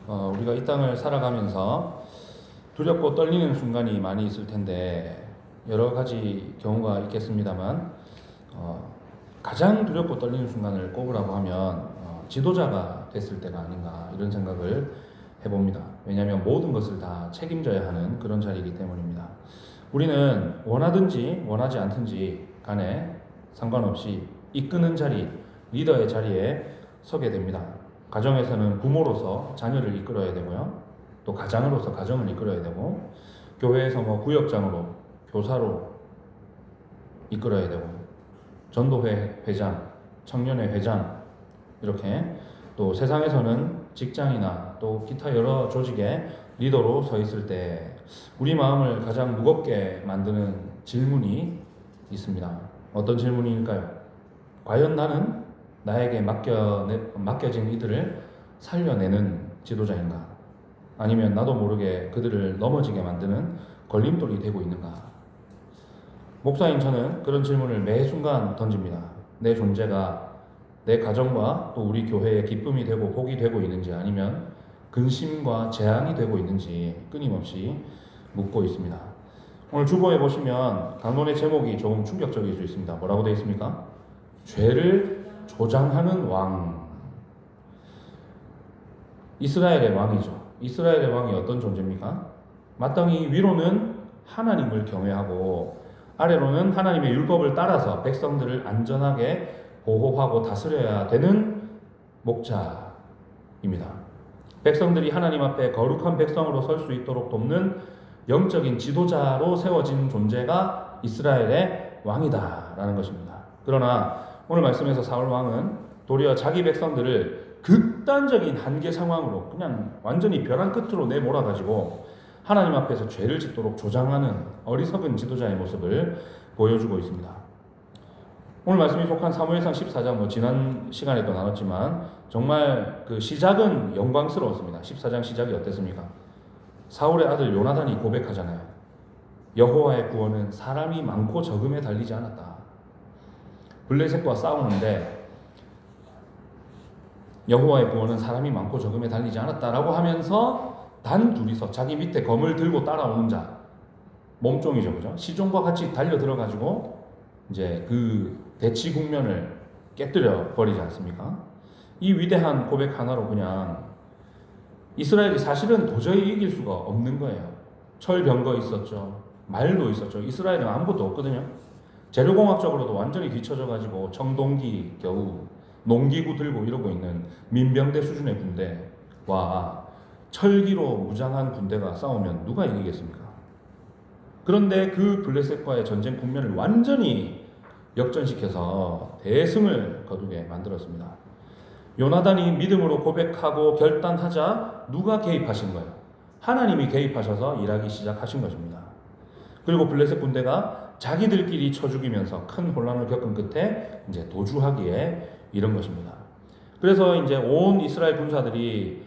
우리가 이 땅을 살아가면서 두렵고 떨리는 순간이 많이 있을 텐데 여러 가지 경우가 있겠습니다만 가장 두렵고 떨리는 순간을 꼽으라고 하면 지도자가 됐을 때가 아닌가 이런 생각을 해봅니다. 왜냐하면 모든 것을 다 책임져야 하는 그런 자리이기 때문입니다. 우리는 원하든지 원하지 않든지 간에 상관없이 이끄는 자리, 리더의 자리에 서게 됩니다. 가정에서는 부모로서 자녀를 이끌어야 되고요. 또 가장으로서 가정을 이끌어야 되고, 교회에서 구역장으로, 교사로 이끌어야 되고, 전도회 회장, 청년회 회장, 이렇게 또 세상에서는 직장이나 또 기타 여러 조직의 리더로 서 있을 때 우리 마음을 가장 무겁게 만드는 질문이 있습니다. 어떤 질문일까요? 과연 나는 나에게 맡겨진 이들을 살려내는 지도자인가? 아니면 나도 모르게 그들을 넘어지게 만드는 걸림돌이 되고 있는가? 목사인 저는 그런 질문을 매 순간 던집니다. 내 존재가 내 가정과 또 우리 교회의 기쁨이 되고 복이 되고 있는지, 아니면 근심과 재앙이 되고 있는지 끊임없이 묻고 있습니다. 오늘 주보에 보시면 강론의 제목이 조금 충격적일 수 있습니다. 뭐라고 되어 있습니까? 죄를 조장하는 왕. 이스라엘의 왕이죠. 이스라엘의 왕이 어떤 존재입니까? 마땅히 위로는 하나님을 경외하고 아래로는 하나님의 율법을 따라서 백성들을 안전하게 보호하고 다스려야 되는 목자입니다. 백성들이 하나님 앞에 거룩한 백성으로 설 수 있도록 돕는 영적인 지도자로 세워진 존재가 이스라엘의 왕이다라는 것입니다. 그러나 오늘 말씀에서 사울 왕은 도리어 자기 백성들을 극단적인 한계 상황으로 그냥 완전히 벼랑 끝으로 내몰아가지고 하나님 앞에서 죄를 짓도록 조장하는 어리석은 지도자의 모습을 보여주고 있습니다. 오늘 말씀이 속한 사무엘상 14장 지난 시간에도 나눴지만 정말 그 시작은 영광스러웠습니다. 14장 시작이 어땠습니까? 사울의 아들 요나단이 고백하잖아요. 여호와의 구원은 사람이 많고 적음에 달리지 않았다. 블레셋과 싸우는데 여호와의 구원은 사람이 많고 적음에 달리지 않았다라고 하면서 단 둘이서 자기 밑에 검을 들고 따라오는 자, 몸종이죠, 그죠? 시종과 같이 달려 들어가지고 이제 그 대치 국면을 깨뜨려 버리지 않습니까? 이 위대한 고백 하나로 그냥 이스라엘이 사실은 도저히 이길 수가 없는 거예요. 철병거 있었죠. 말도 있었죠. 이스라엘은 아무것도 없거든요. 재료공학적으로도 완전히 뒤처져가지고 청동기 겨우 농기구 들고 이러고 있는 민병대 수준의 군대와 철기로 무장한 군대가 싸우면 누가 이기겠습니까? 그런데 그 블레셋과의 전쟁 국면을 완전히 역전시켜서 대승을 거두게 만들었습니다. 요나단이 믿음으로 고백하고 결단하자 누가 개입하신 거예요? 하나님이 개입하셔서 일하기 시작하신 것입니다. 그리고 블레셋 군대가 자기들끼리 쳐 죽이면서 큰 혼란을 겪은 끝에 이제 도주하기에 이른 것입니다. 그래서 이제 온 이스라엘 군사들이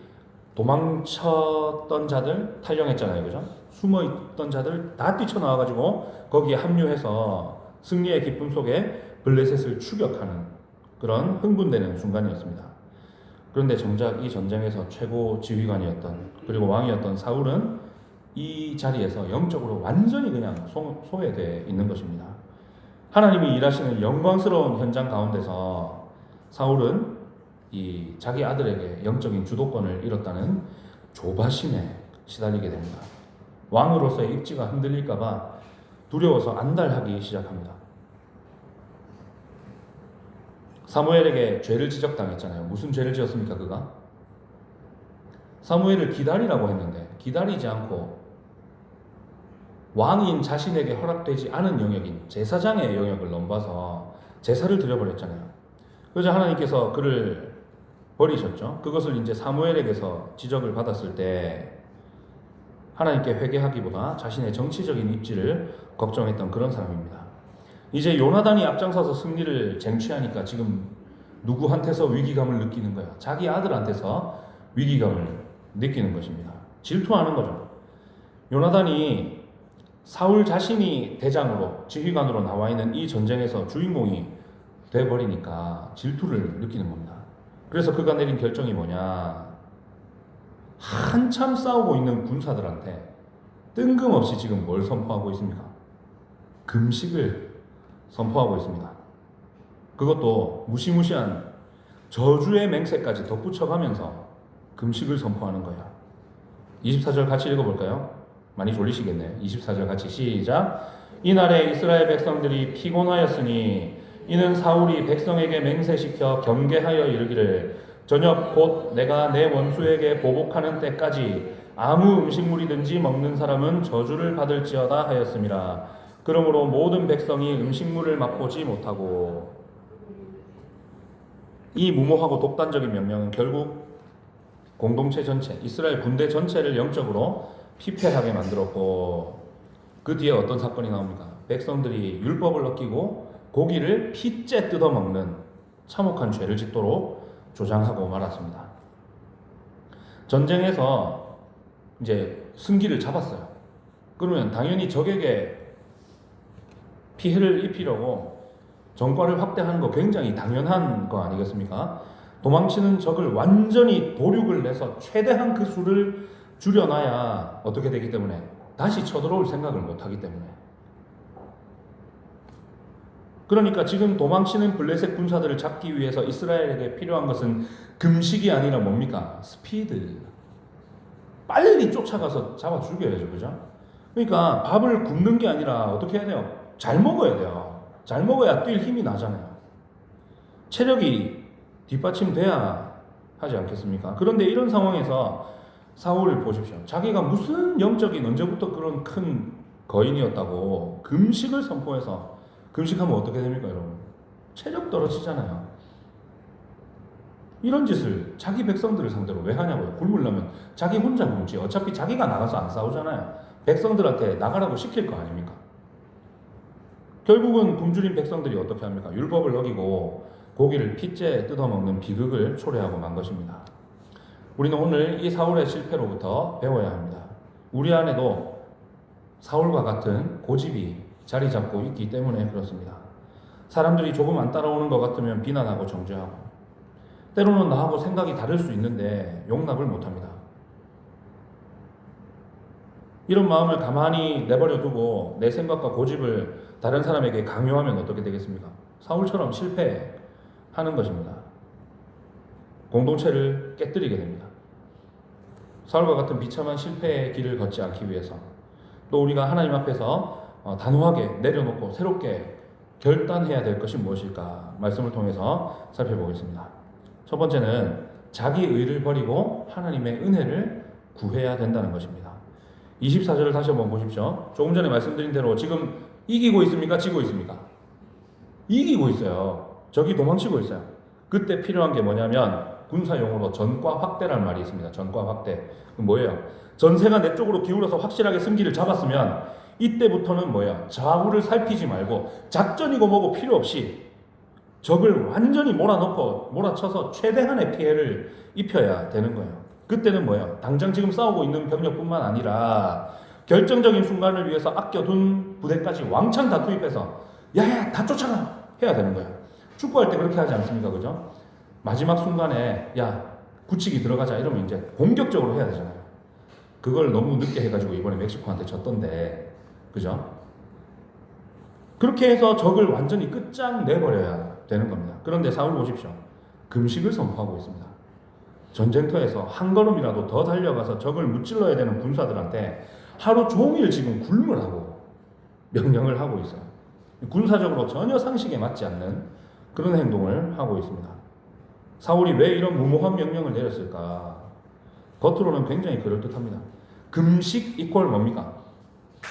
도망쳤던 자들 탈영했잖아요, 그죠? 숨어있던 자들 다 뛰쳐나와가지고 거기에 합류해서 승리의 기쁨 속에 블레셋을 추격하는 그런 흥분되는 순간이었습니다. 그런데 정작 이 전쟁에서 최고 지휘관이었던 그리고 왕이었던 사울은 이 자리에서 영적으로 완전히 그냥 소외되어 있는 것입니다. 하나님이 일하시는 영광스러운 현장 가운데서 사울은 이 자기 아들에게 영적인 주도권을 잃었다는 조바심에 시달리게 됩니다. 왕으로서의 입지가 흔들릴까봐 두려워서 안달하기 시작합니다. 사무엘에게 죄를 지적당했잖아요. 무슨 죄를 지었습니까, 그가? 사무엘을 기다리라고 했는데 기다리지 않고 왕인 자신에게 허락되지 않은 영역인 제사장의 영역을 넘봐서 제사를 드려버렸잖아요. 그래서 하나님께서 그를 버리셨죠. 그것을 이제 사무엘에게서 지적을 받았을 때 하나님께 회개하기보다 자신의 정치적인 입지를 걱정했던 그런 사람입니다. 이제 요나단이 앞장서서 승리를 쟁취하니까 지금 누구한테서 위기감을 느끼는 거야? 자기 아들한테서 위기감을 느끼는 것입니다. 질투하는 거죠. 요나단이 사울 자신이 대장으로 지휘관으로 나와 있는 이 전쟁에서 주인공이 돼버리니까 질투를 느끼는 겁니다. 그래서 그가 내린 결정이 뭐냐? 한참 싸우고 있는 군사들한테 뜬금없이 지금 뭘 선포하고 있습니까? 금식을 선포하고 있습니다. 그것도 무시무시한 저주의 맹세까지 덧붙여가면서 금식을 선포하는 거예요. 24절 같이 읽어볼까요? 많이 졸리시겠네요. 24절 같이 시작. 이날에 이스라엘 백성들이 피곤하였으니 이는 사울이 백성에게 맹세시켜 경계하여 이르기를 저녁 곧 내가 내 원수에게 보복하는 때까지 아무 음식물이든지 먹는 사람은 저주를 받을지어다 하였음이라. 그러므로 모든 백성이 음식물을 맛보지 못하고. 이 무모하고 독단적인 명령은 결국 공동체 전체, 이스라엘 군대 전체를 영적으로 피폐하게 만들었고, 그 뒤에 어떤 사건이 나옵니까? 백성들이 율법을 어기고 고기를 핏째 뜯어먹는 참혹한 죄를 짓도록 조장하고 말았습니다. 전쟁에서 이제 승기를 잡았어요. 그러면 당연히 적에게 피해를 입히려고 전과를 확대하는 거 굉장히 당연한 거 아니겠습니까? 도망치는 적을 완전히 도륙을 내서 최대한 그 수를 줄여놔야 어떻게 되기 때문에 다시 쳐들어올 생각을 못하기 때문에. 그러니까 지금 도망치는 블레셋 군사들을 잡기 위해서 이스라엘에게 필요한 것은 금식이 아니라 뭡니까? 스피드. 빨리 쫓아가서 잡아 죽여야죠. 그죠? 그러니까 밥을 굶는 게 아니라 어떻게 해야 돼요? 잘 먹어야 돼요. 잘 먹어야 뛸 힘이 나잖아요. 체력이 뒷받침돼야 하지 않겠습니까? 그런데 이런 상황에서 사울을 보십시오. 자기가 무슨 영적인 언제부터 그런 큰 거인이었다고 금식을 선포해서, 금식하면 어떻게 됩니까, 여러분? 체력 떨어지잖아요. 이런 짓을 자기 백성들을 상대로 왜 하냐고요? 굶으려면 자기 혼자 굶지. 어차피 자기가 나가서 안 싸우잖아요. 백성들한테 나가라고 시킬 거 아닙니까? 결국은 굶주린 백성들이 어떻게 합니까? 율법을 어기고 고기를 핏째 뜯어먹는 비극을 초래하고 만 것입니다. 우리는 오늘 이 사울의 실패로부터 배워야 합니다. 우리 안에도 사울과 같은 고집이 자리 잡고 있기 때문에 그렇습니다. 사람들이 조금 안 따라오는 것 같으면 비난하고 정죄하고, 때로는 나하고 생각이 다를 수 있는데 용납을 못합니다. 이런 마음을 가만히 내버려 두고 내 생각과 고집을 다른 사람에게 강요하면 어떻게 되겠습니까? 사울처럼 실패하는 것입니다. 공동체를 깨뜨리게 됩니다. 사울과 같은 비참한 실패의 길을 걷지 않기 위해서, 또 우리가 하나님 앞에서 단호하게 내려놓고 새롭게 결단해야 될 것이 무엇일까? 말씀을 통해서 살펴보겠습니다. 첫 번째는 자기 의를 버리고 하나님의 은혜를 구해야 된다는 것입니다. 24절을 다시 한번 보십시오. 조금 전에 말씀드린 대로 지금 이기고 있습니까? 지고 있습니까? 이기고 있어요. 적이 도망치고 있어요. 그때 필요한 게 뭐냐면 군사용어로 전과 확대라는 말이 있습니다. 전과 확대. 그럼 뭐예요? 전세가 내 쪽으로 기울어서 확실하게 승기를 잡았으면 이때부터는 뭐예요? 좌우를 살피지 말고 작전이고 뭐고 필요 없이 적을 완전히 몰아넣고 몰아쳐서 최대한의 피해를 입혀야 되는 거예요. 그때는 뭐예요? 당장 지금 싸우고 있는 병력뿐만 아니라 결정적인 순간을 위해서 아껴둔 부대까지 왕창 다 투입해서 야야 다 쫓아가 해야 되는 거예요. 축구할 때 그렇게 하지 않습니까? 그죠? 마지막 순간에 야 굳히기 들어가자 이러면 이제 공격적으로 해야 되잖아요. 그걸 너무 늦게 해가지고 이번에 멕시코한테 졌던데, 그죠? 그렇게 해서 적을 완전히 끝장 내버려야 되는 겁니다. 그런데 사울 보십시오. 금식을 선포하고 있습니다. 전쟁터에서 한 걸음이라도 더 달려가서 적을 무찔러야 되는 군사들한테 하루 종일 지금 굶으라고 명령을 하고 있어요. 군사적으로 전혀 상식에 맞지 않는 그런 행동을 하고 있습니다. 사울이 왜 이런 무모한 명령을 내렸을까? 겉으로는 굉장히 그럴듯합니다. 금식 이퀄 뭡니까?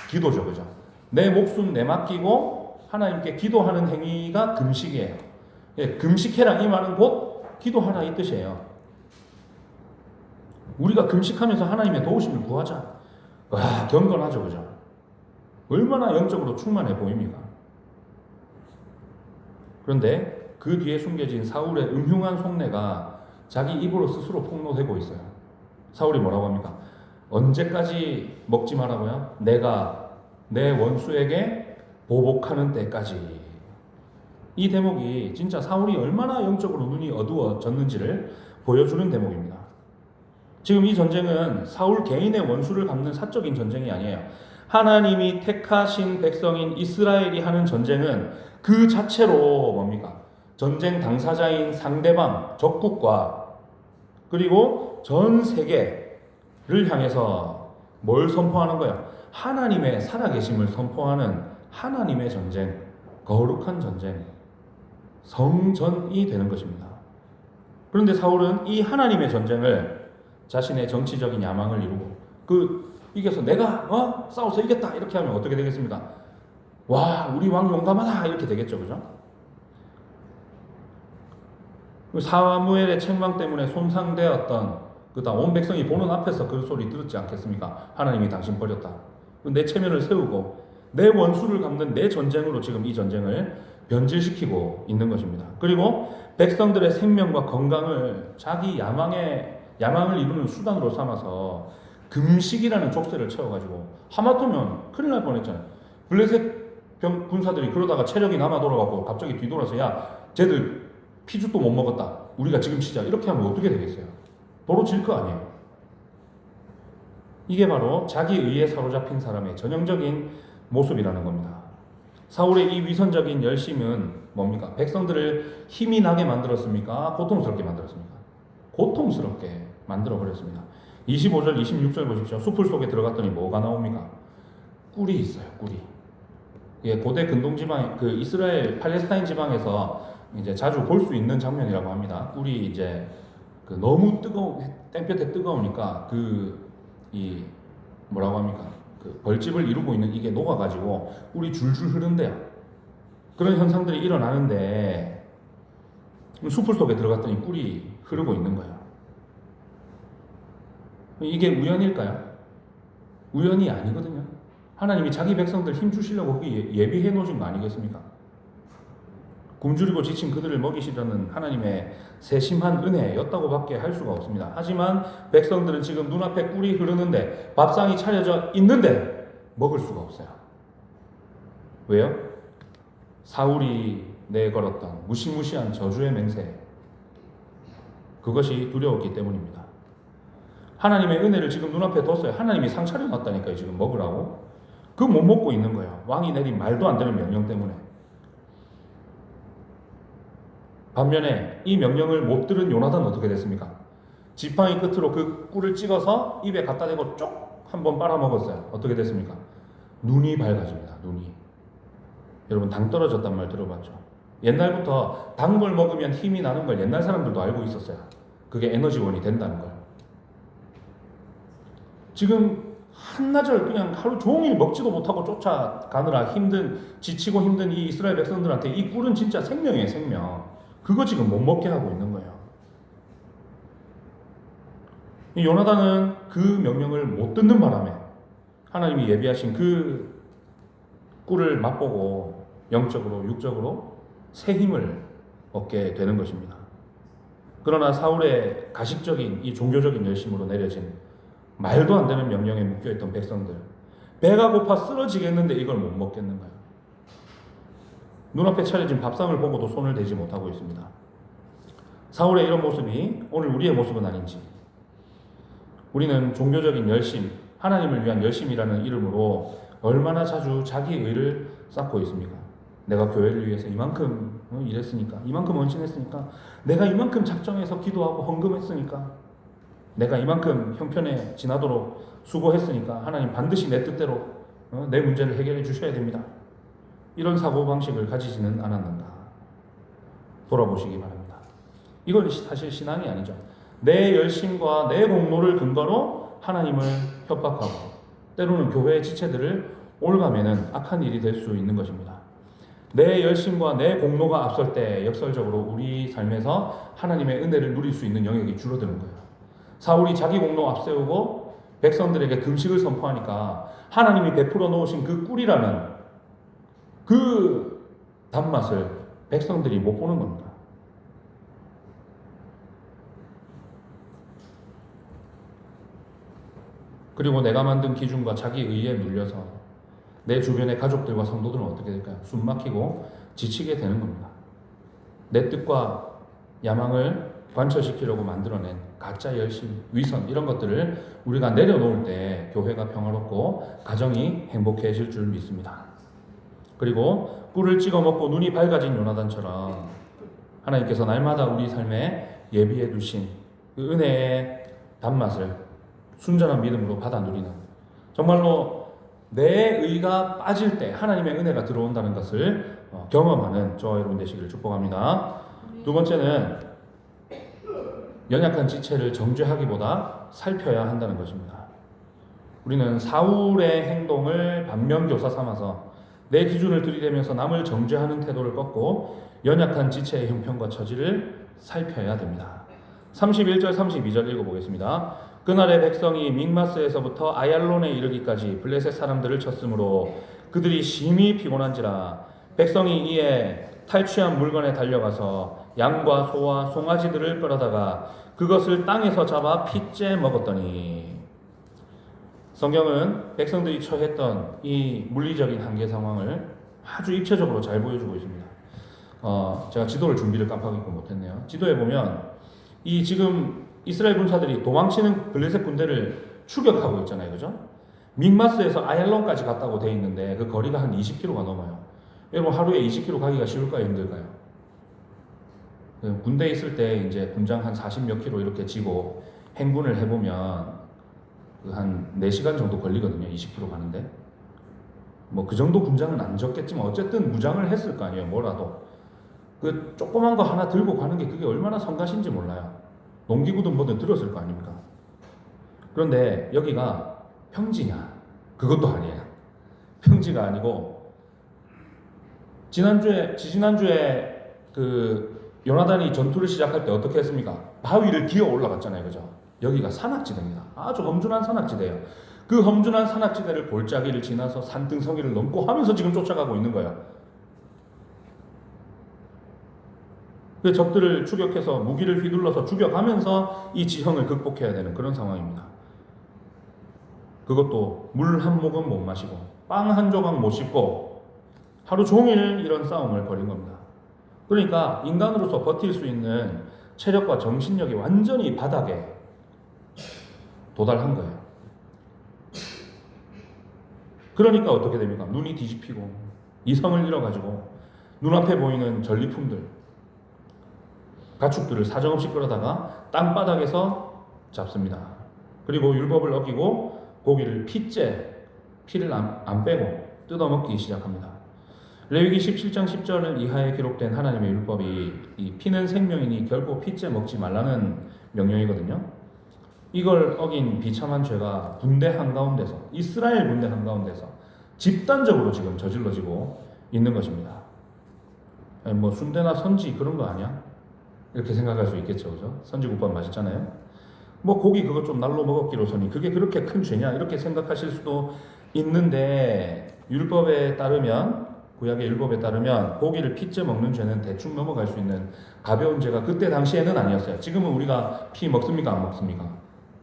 기도죠, 그죠? 내 목숨 내맡기고 하나님께 기도하는 행위가 금식이에요. 예, 금식해라 이 말은 곧 기도하라 이 뜻이에요. 우리가 금식하면서 하나님의 도우심을 구하자. 와, 경건하죠, 그죠? 얼마나 영적으로 충만해 보입니까? 그런데 그 뒤에 숨겨진 사울의 음흉한 속내가 자기 입으로 스스로 폭로되고 있어요. 사울이 뭐라고 합니까? 언제까지 먹지 말라고요? 내가 내 원수에게 보복하는 때까지. 이 대목이 진짜 사울이 얼마나 영적으로 눈이 어두워졌는지를 보여주는 대목입니다. 지금 이 전쟁은 사울 개인의 원수를 갚는 사적인 전쟁이 아니에요. 하나님이 택하신 백성인 이스라엘이 하는 전쟁은 그 자체로 뭡니까? 전쟁 당사자인 상대방, 적국과 그리고 전 세계를 향해서 뭘 선포하는 거야? 하나님의 살아계심을 선포하는 하나님의 전쟁, 거룩한 전쟁, 성전이 되는 것입니다. 그런데 사울은 이 하나님의 전쟁을 자신의 정치적인 야망을 이루고 이겨서 내가 싸워서 이겼다 이렇게 하면 어떻게 되겠습니까? 와, 우리 왕 용감하다 이렇게 되겠죠, 그죠? 사무엘의 책망 때문에 손상되었던 그다음 온 백성이 보는 앞에서 그 소리 들었지 않겠습니까? 하나님이 당신 버렸다. 내 체면을 세우고 내 원수를 갚는 내 전쟁으로 지금 이 전쟁을 변질시키고 있는 것입니다. 그리고 백성들의 생명과 건강을 자기 야망을 이루는 수단으로 삼아서 금식이라는 족쇄를 채워가지고 하마터면 큰일 날 뻔했잖아요. 블레셋 군사들이 그러다가 체력이 남아 돌아가고 갑자기 뒤돌아서 야 쟤들 피죽도 못 먹었다. 우리가 지금 치자. 이렇게 하면 어떻게 되겠어요? 도로 질 거 아니에요. 이게 바로 자기 의에 사로잡힌 사람의 전형적인 모습이라는 겁니다. 사울의 이 위선적인 열심은 뭡니까? 백성들을 힘이 나게 만들었습니까? 고통스럽게 만들었습니까? 고통스럽게 만들어버렸습니다. 25절, 26절 보십시오. 숲을 속에 들어갔더니 뭐가 나옵니까? 꿀이 있어요, 꿀이. 예, 고대 근동지방, 이스라엘, 팔레스타인 지방에서 이제 자주 볼 수 있는 장면이라고 합니다. 꿀이 이제 너무 땡볕에 뜨거우니까 뭐라고 합니까? 벌집을 이루고 있는 이게 녹아가지고 꿀이 줄줄 흐른대요. 그런 현상들이 일어나는데 숲을 속에 들어갔더니 꿀이 흐르고 있는 거예요. 이게 우연일까요? 우연이 아니거든요. 하나님이 자기 백성들 힘 주시려고 거기 예비해 놓으신 거 아니겠습니까? 굶주리고 지친 그들을 먹이시려는 하나님의 세심한 은혜였다고밖에 할 수가 없습니다. 하지만 백성들은 지금 눈앞에 꿀이 흐르는데 밥상이 차려져 있는데 먹을 수가 없어요. 왜요? 사울이 내걸었던 무시무시한 저주의 맹세, 그것이 두려웠기 때문입니다. 하나님의 은혜를 지금 눈앞에 뒀어요. 하나님이 상 차려놨다니까요. 지금 먹으라고. 그거 못 먹고 있는 거예요. 왕이 내린 말도 안 되는 명령 때문에. 반면에 이 명령을 못 들은 요나단은 어떻게 됐습니까? 지팡이 끝으로 그 꿀을 찍어서 입에 갖다 대고 쪽 한번 빨아먹었어요. 어떻게 됐습니까? 눈이 밝아집니다. 눈이. 여러분 당 떨어졌단 말 들어봤죠? 옛날부터 단 걸 먹으면 힘이 나는 걸 옛날 사람들도 알고 있었어요. 그게 에너지원이 된다는 걸. 지금 한나절 그냥 하루 종일 먹지도 못하고 쫓아가느라 지치고 힘든 이 이스라엘 백성들한테 이 꿀은 진짜 생명이에요, 생명. 그거 지금 못 먹게 하고 있는 거예요. 이 요나단은 그 명령을 못 듣는 바람에 하나님이 예비하신 그 꿀을 맛보고 영적으로 육적으로 새 힘을 얻게 되는 것입니다. 그러나 사울의 가식적인 이 종교적인 열심으로 내려진 말도 안 되는 명령에 묶여있던 백성들, 배가 고파 쓰러지겠는데 이걸 못 먹겠는 거예요. 눈앞에 차려진 밥상을 보고도 손을 대지 못하고 있습니다. 사울의 이런 모습이 오늘 우리의 모습은 아닌지, 우리는 종교적인 열심, 하나님을 위한 열심이라는 이름으로 얼마나 자주 자기 의를 쌓고 있습니까? 내가 교회를 위해서 이만큼 일했으니까, 이만큼 헌신했으니까, 내가 이만큼 작정해서 기도하고 헌금했으니까, 내가 이만큼 형편에 지나도록 수고했으니까 하나님 반드시 내 뜻대로 내 문제를 해결해 주셔야 됩니다. 이런 사고방식을 가지지는 않았는가 돌아보시기 바랍니다. 이건 사실 신앙이 아니죠. 내 열심과 내 공로를 근거로 하나님을 협박하고 때로는 교회의 지체들을 올가매는 악한 일이 될 수 있는 것입니다. 내 열심과 내 공로가 앞설 때 역설적으로 우리 삶에서 하나님의 은혜를 누릴 수 있는 영역이 줄어드는 거예요. 사울이 자기 공로 앞세우고 백성들에게 금식을 선포하니까 하나님이 베풀어 놓으신 그 꿀이라는 그 단맛을 백성들이 못 보는 겁니다. 그리고 내가 만든 기준과 자기 의에 눌려서 내 주변의 가족들과 성도들은 어떻게 될까요? 숨 막히고 지치게 되는 겁니다. 내 뜻과 야망을 관철시키려고 만들어낸 가짜 열심, 위선 이런 것들을 우리가 내려놓을 때 교회가 평화롭고 가정이 행복해질 줄 믿습니다. 그리고 꿀을 찍어 먹고 눈이 밝아진 요나단처럼 하나님께서 날마다 우리 삶에 예비해 두신 그 은혜의 단맛을 순전한 믿음으로 받아 누리는, 정말로 내 의가 빠질 때 하나님의 은혜가 들어온다는 것을 경험하는 저와 여러분 되시기를 축복합니다. 두 번째는 연약한 지체를 정죄하기보다 살펴야 한다는 것입니다. 우리는 사울의 행동을 반면교사 삼아서 내 기준을 들이대면서 남을 정죄하는 태도를 꺾고 연약한 지체의 형편과 처지를 살펴야 됩니다. 31절 32절 읽어보겠습니다. 그날의 백성이 믹마스에서부터 아얄론에 이르기까지 블레셋 사람들을 쳤으므로 그들이 심히 피곤한지라 백성이 이에 탈취한 물건에 달려가서 양과 소와 송아지들을 끌어다가 그것을 땅에서 잡아 핏째 먹었더니, 성경은 백성들이 처했던 이 물리적인 한계 상황을 아주 입체적으로 잘 보여주고 있습니다. 제가 지도를 준비를 깜빡이고 못했네요. 지도에 보면 이 지금 이스라엘 군사들이 도망치는 블레셋 군대를 추격하고 있잖아요, 그죠? 믹마스에서 아얄론까지 갔다고 돼 있는데 그 거리가 한 20km가 넘어요. 여러분 하루에 20km 가기가 쉬울까요, 힘들까요? 군대에 있을 때 이제 군장 한 40몇 킬로 이렇게 지고 행군을 해보면 한 4시간 정도 걸리거든요. 20km 가는데. 뭐 그 정도 군장은 안 적겠지만 어쨌든 무장을 했을 거 아니에요. 뭐라도. 그 조그만 거 하나 들고 가는 게 그게 얼마나 성가신지 몰라요. 농기구든 뭐든 들었을 거 아닙니까? 그런데 여기가 평지냐? 그것도 아니에요. 평지가 아니고 지난주에 그 요나단이 전투를 시작할 때 어떻게 했습니까? 바위를 기어 올라갔잖아요. 그죠? 여기가 산악지대입니다. 아주 험준한 산악지대예요. 그 험준한 산악지대를 골짜기를 지나서 산등성이를 넘고 하면서 지금 쫓아가고 있는 거예요. 그 적들을 추격해서 무기를 휘둘러서 죽여가면서 이 지형을 극복해야 되는 그런 상황입니다. 그것도 물 한 모금 못 마시고 빵 한 조각 못 씹고 하루 종일 이런 싸움을 벌인 겁니다. 그러니까 인간으로서 버틸 수 있는 체력과 정신력이 완전히 바닥에 도달한 거예요. 그러니까 어떻게 됩니까? 눈이 뒤집히고 이성을 잃어가지고 눈앞에 보이는 전리품들, 가축들을 사정없이 끌어다가 땅바닥에서 잡습니다. 그리고 율법을 어기고 고기를 피를 안 빼고 뜯어먹기 시작합니다. 레위기 17장 10절 이하에 기록된 하나님의 율법이 이 피는 생명이니 결코 핏째 먹지 말라는 명령이거든요. 이걸 어긴 비참한 죄가 군대 한가운데서, 이스라엘 군대 한가운데서 집단적으로 지금 저질러지고 있는 것입니다. 아니 뭐 순대나 선지 그런 거 아니야? 이렇게 생각할 수 있겠죠, 그죠? 선지국밥 맛있잖아요. 뭐 고기 그거 좀 날로 먹었기로서니 그게 그렇게 큰 죄냐 이렇게 생각하실 수도 있는데, 율법에 따르면, 구약의 율법에 따르면 고기를 핏째 먹는 죄는 대충 넘어갈 수 있는 가벼운 죄가 그때 당시에는 아니었어요. 지금은 우리가 피 먹습니까, 안 먹습니까?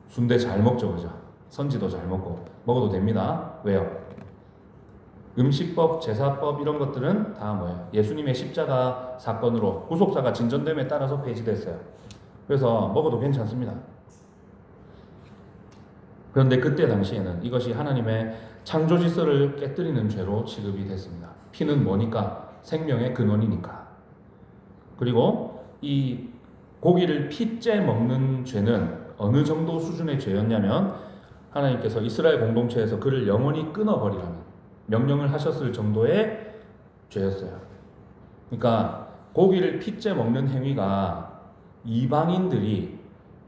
순대 잘 먹죠, 그죠? 선지도 잘 먹어도 됩니다. 왜요? 음식법, 제사법 이런 것들은 다 뭐예요? 예수님의 십자가 사건으로 구속사가 진전됨에 따라서 폐지됐어요. 그래서 먹어도 괜찮습니다. 그런데 그때 당시에는 이것이 하나님의 창조 질서를 깨뜨리는 죄로 취급이 됐습니다. 피는 뭐니까? 생명의 근원이니까. 그리고 이 고기를 핏째 먹는 죄는 어느 정도 수준의 죄였냐면 하나님께서 이스라엘 공동체에서 그를 영원히 끊어버리라는 명령을 하셨을 정도의 죄였어요. 그러니까 고기를 핏째 먹는 행위가 이방인들이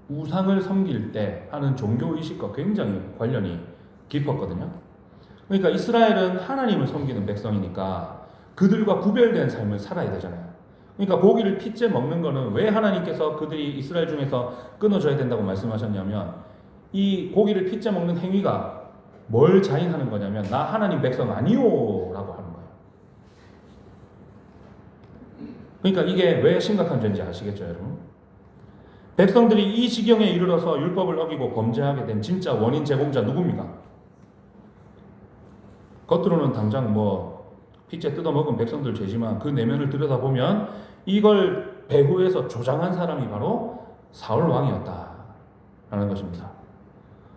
우상을 섬길 때 하는 종교의식과 굉장히 관련이 깊었거든요. 그러니까 이스라엘은 하나님을 섬기는 백성이니까 그들과 구별된 삶을 살아야 되잖아요. 그러니까 고기를 핏째 먹는 거는 왜 하나님께서 그들이 이스라엘 중에서 끊어줘야 된다고 말씀하셨냐면, 이 고기를 핏째 먹는 행위가 뭘 자인하는 거냐면 나 하나님 백성 아니요 라고 하는 거예요. 그러니까 이게 왜 심각한 죄인지 아시겠죠, 여러분? 백성들이 이 지경에 이르러서 율법을 어기고 범죄하게 된 진짜 원인 제공자 누굽니까? 겉으로는 당장 뭐 핏째 뜯어먹은 백성들 죄지만 그 내면을 들여다보면 이걸 배후에서 조장한 사람이 바로 사울 왕이었다라는 것입니다.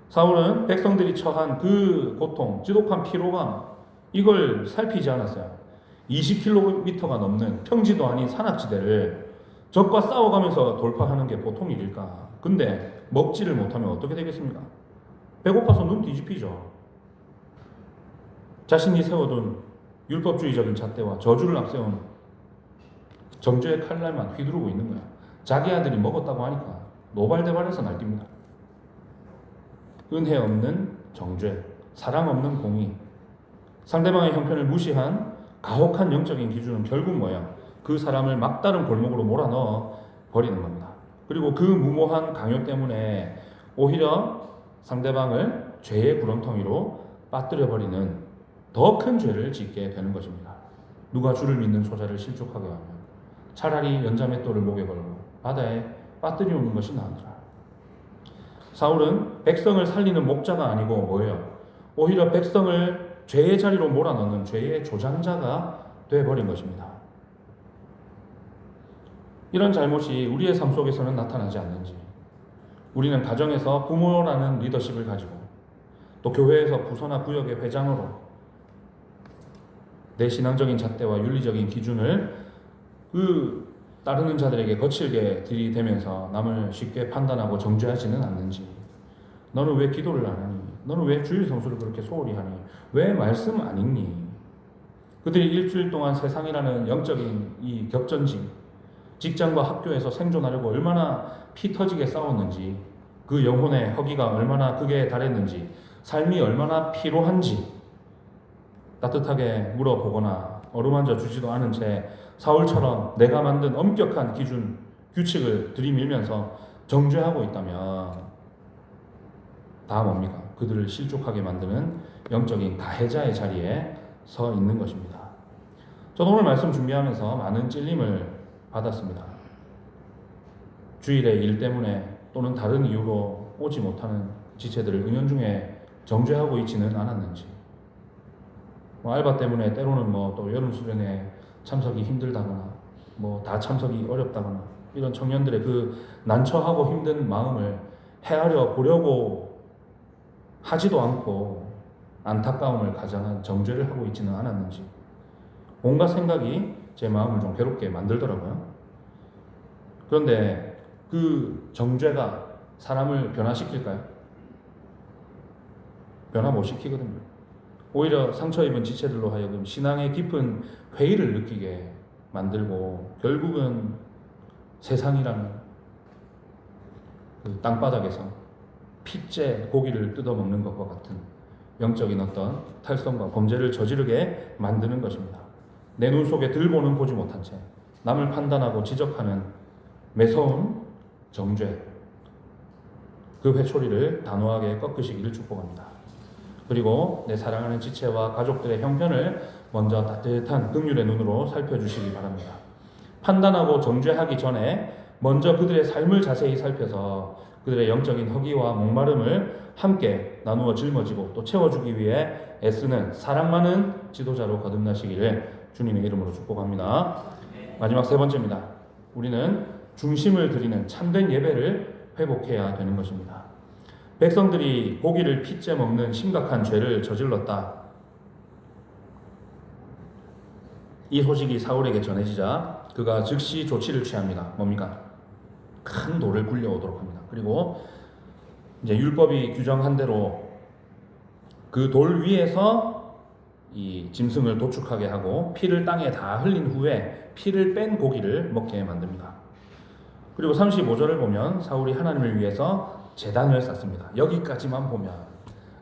사울은 백성들이 처한 그 고통, 지독한 피로감, 이걸 살피지 않았어요. 20km가 넘는 평지도 아닌 산악지대를 적과 싸워가면서 돌파하는 게 보통 일일까? 근데 먹지를 못하면 어떻게 되겠습니까? 배고파서 눈 뒤집히죠. 자신이 세워둔 율법주의적인 잣대와 저주를 앞세운 정죄의 칼날만 휘두르고 있는 거야. 자기 아들이 먹었다고 하니까 노발대발해서 날뜁니다. 은혜 없는 정죄, 사랑 없는 공의, 상대방의 형편을 무시한 가혹한 영적인 기준은 결국 뭐야? 그 사람을 막다른 골목으로 몰아넣어 버리는 겁니다. 그리고 그 무모한 강요 때문에 오히려 상대방을 죄의 구렁텅이로 빠뜨려 버리는 더 큰 죄를 짓게 되는 것입니다. 누가 주를 믿는 소자를 실족하게 하면 차라리 연자맷돌을 목에 걸고 바다에 빠뜨려 오는 것이 나으니라. 사울은 백성을 살리는 목자가 아니고 뭐예요? 오히려 백성을 죄의 자리로 몰아넣는 죄의 조장자가 되어버린 것입니다. 이런 잘못이 우리의 삶 속에서는 나타나지 않는지, 우리는 가정에서 부모라는 리더십을 가지고 또 교회에서 부서나 구역의 회장으로 내 신앙적인 잣대와 윤리적인 기준을 그 따르는 자들에게 거칠게 들이대면서 남을 쉽게 판단하고 정죄하지는 않는지, 너는 왜 기도를 안 하니? 너는 왜 주일 성수를 그렇게 소홀히 하니? 왜 말씀 안 읽니? 그들이 일주일 동안 세상이라는 영적인 이 격전지, 직장과 학교에서 생존하려고 얼마나 피 터지게 싸웠는지, 그 영혼의 허기가 얼마나 극에 달했는지, 삶이 얼마나 피로한지 따뜻하게 물어보거나 어루만져 주지도 않은 채 사울처럼 내가 만든 엄격한 기준, 규칙을 들이밀면서 정죄하고 있다면 다 뭡니까? 그들을 실족하게 만드는 영적인 가해자의 자리에 서 있는 것입니다. 저도 오늘 말씀 준비하면서 많은 찔림을 받았습니다. 주일에 일 때문에 또는 다른 이유로 오지 못하는 지체들을 은연중에 정죄하고 있지는 않았는지, 알바 때문에 때로는 또 여름 수련회 참석이 힘들다거나 다 참석이 어렵다거나 이런 청년들의 그 난처하고 힘든 마음을 헤아려 보려고 하지도 않고 안타까움을 가장한 정죄를 하고 있지는 않았는지 온갖 생각이 제 마음을 좀 괴롭게 만들더라고요. 그런데 그 정죄가 사람을 변화시킬까요? 변화 못 시키거든요. 오히려 상처 입은 지체들로 하여금 신앙의 깊은 회의를 느끼게 만들고 결국은 세상이라는 그 땅바닥에서 핏째 고기를 뜯어먹는 것과 같은 영적인 어떤 탈선과 범죄를 저지르게 만드는 것입니다. 내 눈 속에 들보는 보지 못한 채 남을 판단하고 지적하는 매서운 정죄, 그 회초리를 단호하게 꺾으시기를 축복합니다. 그리고 내 사랑하는 지체와 가족들의 형편을 먼저 따뜻한 긍휼의 눈으로 살펴주시기 바랍니다. 판단하고 정죄하기 전에 먼저 그들의 삶을 자세히 살펴서 그들의 영적인 허기와 목마름을 함께 나누어 짊어지고 또 채워주기 위해 애쓰는 사랑 많은 지도자로 거듭나시기를 주님의 이름으로 축복합니다. 마지막 세 번째입니다. 우리는 중심을 드리는 참된 예배를 회복해야 되는 것입니다. 백성들이 고기를 핏째 먹는 심각한 죄를 저질렀다. 이 소식이 사울에게 전해지자 그가 즉시 조치를 취합니다. 뭡니까? 큰 돌을 굴려오도록 합니다. 그리고 이제 율법이 규정한 대로 그 돌 위에서 이 짐승을 도축하게 하고 피를 땅에 다 흘린 후에 피를 뺀 고기를 먹게 만듭니다. 그리고 35절을 보면 사울이 하나님을 위해서 제단을 쌓습니다. 여기까지만 보면,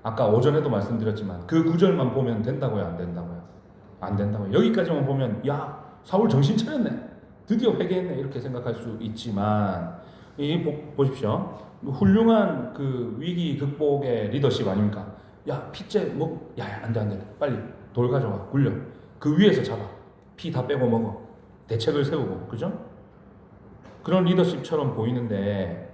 아까 오전에도 말씀드렸지만 그 구절만 보면 된다고요? 안 된다고요? 안 된다고요. 여기까지만 보면 야, 사울 정신 차렸네, 드디어 회개했네, 이렇게 생각할 수 있지만 보십시오. 훌륭한 그 위기 극복의 리더십 아닙니까? 야, 핏째 야, 안 돼, 빨리 돌 가져와, 굴려, 그 위에서 잡아, 피 다 빼고 먹어, 대책을 세우고, 그죠? 그런 리더십처럼 보이는데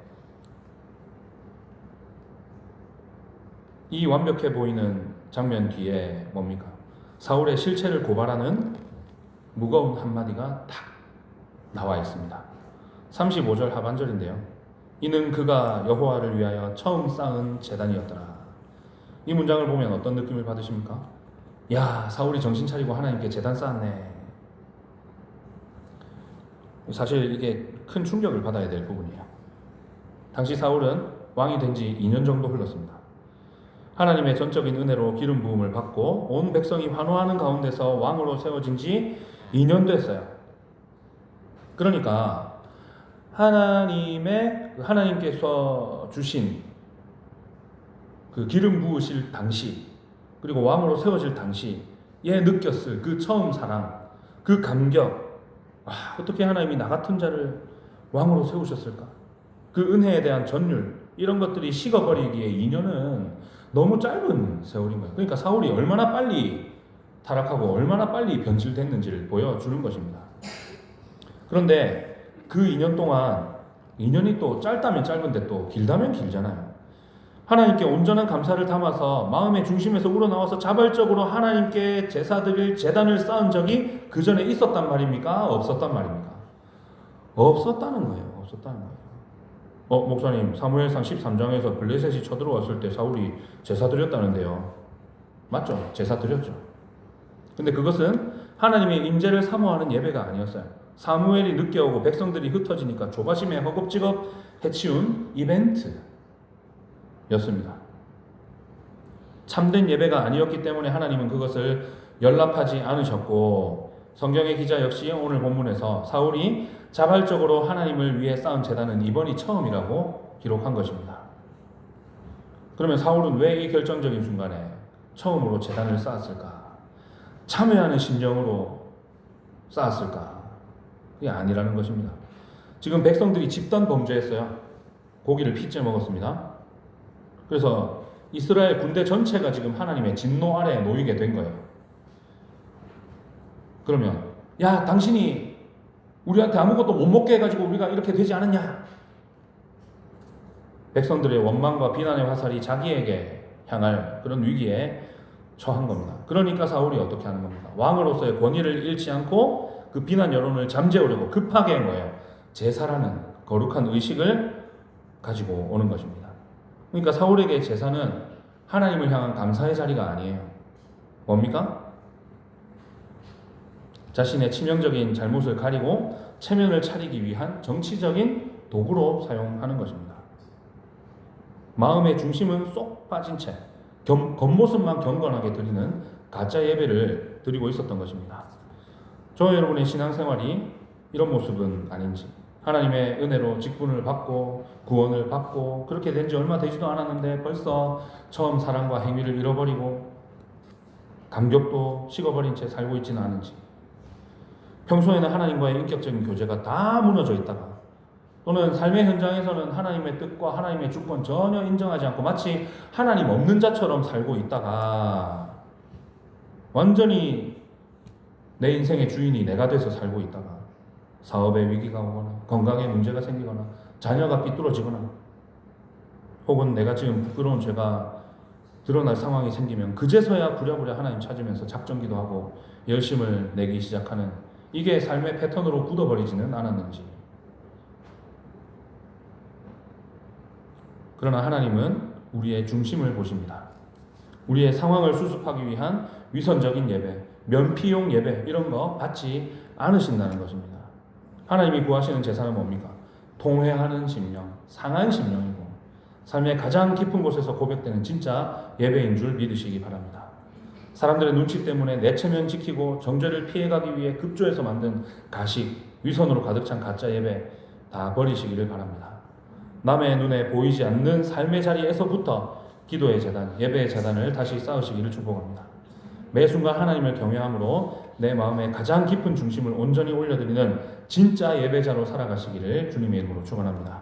이 완벽해 보이는 장면 뒤에 뭡니까? 사울의 실체를 고발하는 무거운 한마디가 딱 나와 있습니다. 35절 하반절인데요. 이는 그가 여호와를 위하여 처음 쌓은 제단이었더라. 이 문장을 보면 어떤 느낌을 받으십니까? 야, 사울이 정신 차리고 하나님께 제단 쌓았네. 사실 이게 큰 충격을 받아야 될 부분이에요. 당시 사울은 왕이 된 지 2년 정도 흘렀습니다. 하나님의 전적인 은혜로 기름 부음을 받고 온 백성이 환호하는 가운데서 왕으로 세워진 지 2년 됐어요. 그러니까 하나님께서 주신 그 기름 부으실 당시, 그리고 왕으로 세워질 당시에 느꼈을 그 처음 사랑, 그 감격, 어떻게 하나님이 나 같은 자를 왕으로 세우셨을까? 그 은혜에 대한 전율, 이런 것들이 식어버리기에 2년은 너무 짧은 세월인 거예요. 그러니까 사울이 얼마나 빨리 타락하고 얼마나 빨리 변질됐는지를 보여주는 것입니다. 그런데 그 2년 동안, 2년이 또 짧다면 짧은데 또 길다면 길잖아요. 하나님께 온전한 감사를 담아서 마음의 중심에서 우러나와서 자발적으로 하나님께 제사 드릴 제단을 쌓은 적이 그 전에 있었단 말입니까? 없었단 말입니까? 없었다는 거예요. 없었다는 거예요. 목사님, 사무엘상 13장에서 블레셋이 쳐들어왔을 때 사울이 제사 드렸다는데요. 맞죠? 제사 드렸죠. 근데 그것은 하나님의 임재를 사모하는 예배가 아니었어요. 사무엘이 늦게 오고 백성들이 흩어지니까 조바심에 허겁지겁 해치운 이벤트였습니다. 참된 예배가 아니었기 때문에 하나님은 그것을 연락하지 않으셨고, 성경의 기자 역시 오늘 본문에서 사울이 자발적으로 하나님을 위해 쌓은 제단은 이번이 처음이라고 기록한 것입니다. 그러면 사울은 왜 이 결정적인 순간에 처음으로 제단을 쌓았을까? 참여하는 심정으로 쌓았을까? 그게 아니라는 것입니다. 지금 백성들이 집단 범죄했어요. 고기를 피째 먹었습니다. 그래서 이스라엘 군대 전체가 지금 하나님의 진노 아래에 놓이게 된 거예요. 그러면 야, 당신이 우리한테 아무것도 못 먹게 해가지고 우리가 이렇게 되지 않았냐? 백성들의 원망과 비난의 화살이 자기에게 향할 그런 위기에 처한 겁니다. 그러니까 사울이 어떻게 하는 겁니까? 왕으로서의 권위를 잃지 않고 그 비난 여론을 잠재우려고 급하게 한 거예요. 제사라는 거룩한 의식을 가지고 오는 것입니다. 그러니까 사울에게 제사는 하나님을 향한 감사의 자리가 아니에요. 뭡니까? 자신의 치명적인 잘못을 가리고 체면을 차리기 위한 정치적인 도구로 사용하는 것입니다. 마음의 중심은 쏙 빠진 채 겉모습만 경건하게 드리는 가짜 예배를 드리고 있었던 것입니다. 저와 여러분의 신앙생활이 이런 모습은 아닌지, 하나님의 은혜로 직분을 받고 구원을 받고 그렇게 된 지 얼마 되지도 않았는데 벌써 처음 사랑과 행위를 잃어버리고 감격도 식어버린 채 살고 있지는 않은지, 평소에는 하나님과의 인격적인 교제가 다 무너져 있다가, 또는 삶의 현장에서는 하나님의 뜻과 하나님의 주권 전혀 인정하지 않고 마치 하나님 없는 자처럼 살고 있다가 완전히 내 인생의 주인이 내가 돼서 살고 있다가 사업의 위기가 오거나 건강에 문제가 생기거나 자녀가 삐뚤어지거나 혹은 내가 지금 부끄러운 죄가 드러날 상황이 생기면 그제서야 부랴부랴 하나님 찾으면서 작정기도 하고 열심을 내기 시작하는, 이게 삶의 패턴으로 굳어버리지는 않았는지. 그러나 하나님은 우리의 중심을 보십니다. 우리의 상황을 수습하기 위한 위선적인 예배, 면피용 예배 이런 거 받지 않으신다는 것입니다. 하나님이 구하시는 제사는 뭡니까? 통회하는 심령, 상한 심령이고 삶의 가장 깊은 곳에서 고백되는 진짜 예배인 줄 믿으시기 바랍니다. 사람들의 눈치 때문에 내 체면 지키고 정죄를 피해가기 위해 급조해서 만든 가식, 위선으로 가득 찬 가짜 예배 다 버리시기를 바랍니다. 남의 눈에 보이지 않는 삶의 자리에서부터 기도의 재단, 예배의 재단을 다시 쌓으시기를 축복합니다. 매 순간 하나님을 경외함으로 내 마음의 가장 깊은 중심을 온전히 올려드리는 진짜 예배자로 살아가시기를 주님의 이름으로 축원합니다.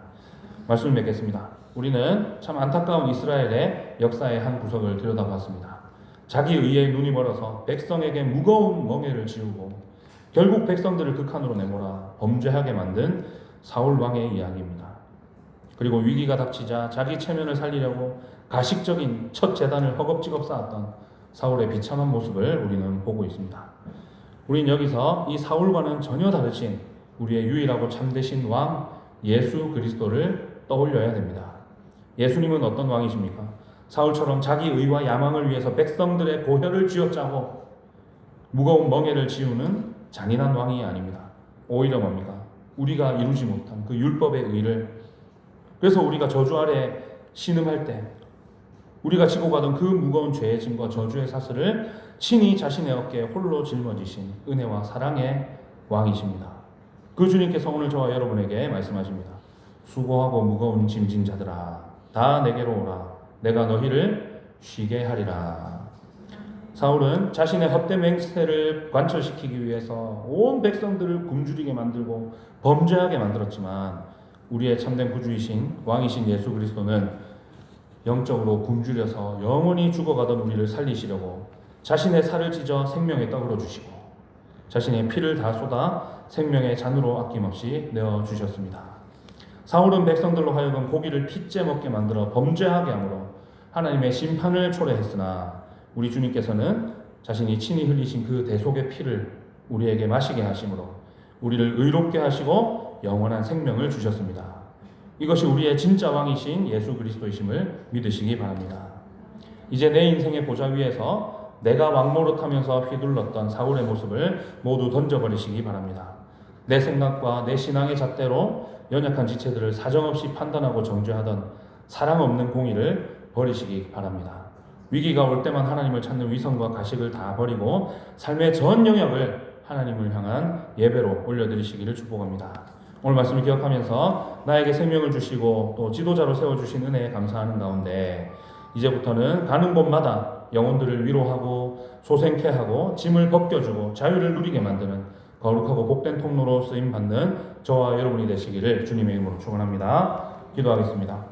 말씀을 맺겠습니다. 우리는 참 안타까운 이스라엘의 역사의 한 구석을 들여다봤습니다. 자기 의에 눈이 멀어서 백성에게 무거운 멍에를 지우고 결국 백성들을 극한으로 내몰아 범죄하게 만든 사울 왕의 이야기입니다. 그리고 위기가 닥치자 자기 체면을 살리려고 가식적인 첫 제단을 허겁지겁 쌓았던 사울의 비참한 모습을 우리는 보고 있습니다. 우린 여기서 이 사울과는 전혀 다르신 우리의 유일하고 참되신 왕 예수 그리스도를 떠올려야 됩니다. 예수님은 어떤 왕이십니까? 사울처럼 자기 의와 야망을 위해서 백성들의 고혈을 쥐어짜고 무거운 멍에를 지우는 잔인한 왕이 아닙니다. 오히려 뭡니까? 우리가 이루지 못한 그 율법의 의를, 그래서 우리가 저주 아래 신음할 때 우리가 지고 가던 그 무거운 죄의 짐과 저주의 사슬을 친히 자신의 어깨에 홀로 짊어지신 은혜와 사랑의 왕이십니다. 그 주님께서 오늘 저와 여러분에게 말씀하십니다. 수고하고 무거운 짐진 자들아, 다 내게로 오라. 내가 너희를 쉬게 하리라. 사울은 자신의 헛된 맹세를 관철시키기 위해서 온 백성들을 굶주리게 만들고 범죄하게 만들었지만, 우리의 참된 구주이신 왕이신 예수 그리스도는 영적으로 굶주려서 영원히 죽어가던 우리를 살리시려고 자신의 살을 찢어 생명의 떡으로 주시고 자신의 피를 다 쏟아 생명의 잔으로 아낌없이 내어주셨습니다. 사울은 백성들로 하여금 고기를 핏째 먹게 만들어 범죄하게 함으로 하나님의 심판을 초래했으나, 우리 주님께서는 자신이 친히 흘리신 그 대속의 피를 우리에게 마시게 하심으로 우리를 의롭게 하시고 영원한 생명을 주셨습니다. 이것이 우리의 진짜 왕이신 예수 그리스도이심을 믿으시기 바랍니다. 이제 내 인생의 보좌 위에서 내가 왕 노릇하면서 휘둘렀던 사울의 모습을 모두 던져버리시기 바랍니다. 내 생각과 내 신앙의 잣대로 연약한 지체들을 사정없이 판단하고 정죄하던 사랑 없는 공의를 버리시기 바랍니다. 위기가 올 때만 하나님을 찾는 위선과 가식을 다 버리고 삶의 전 영역을 하나님을 향한 예배로 올려드리시기를 축복합니다. 오늘 말씀을 기억하면서 나에게 생명을 주시고 또 지도자로 세워주신 은혜에 감사하는 가운데, 이제부터는 가는 곳마다 영혼들을 위로하고 소생케 하고 짐을 벗겨주고 자유를 누리게 만드는 거룩하고 복된 통로로 쓰임받는 저와 여러분이 되시기를 주님의 이름으로 축원합니다. 기도하겠습니다.